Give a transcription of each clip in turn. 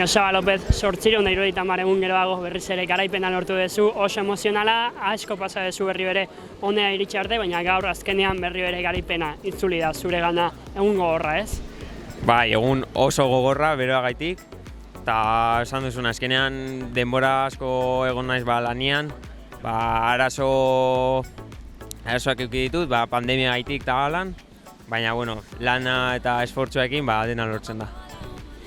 Joseba López, 870 egun geroago berriz ere garaipena lortu duzu, oso emozionala, asko pasa duzu berri bere honea iritsi arte, baina gaur azkenean berri bere garaipena itzuli da zure gana egun gogorra, ez? Bai, egun oso gogorra beroagaitik, eta esan duzun azkenean denbora asko egon naiz lanian, arazoak eduki ditut, pandemia gaitik eta galan, baina lana eta esfortzuekin dena lortzen da.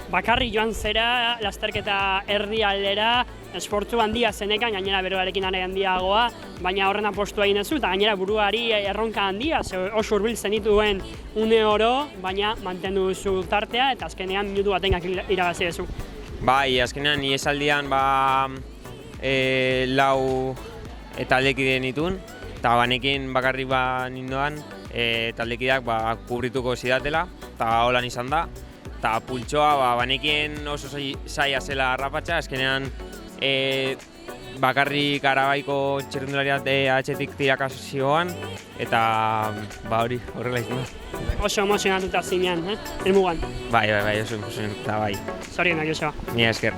Bakarri joan zera, lasterketa erdi aldera, esfortzu handia zenekan, gainera beroarekin are handiagoa, baina horren apostua egin duzu, eta gainera buruari erronka handia, oso hurbil zenituen une oro, baina mantendu duzu tartea, eta azkenean minutu batenak irabazi duzu. Bai, azkenean ihesaldian lau taldekide nituen, eta banekin bakarrik nindoan, taldekideak kubrituko zidatela, eta holan izan da. Eta pultsoa banekin oso zaila zela harrapatza, azkenean bakarrik Arabaiko txirrindularia atzetik tirakazioan, eta hori horrela izan da. Oso emozionatuta zinean, helmugan. Bai, oso emozionatuta, bai. Zorionak, Joseba. Mila esker.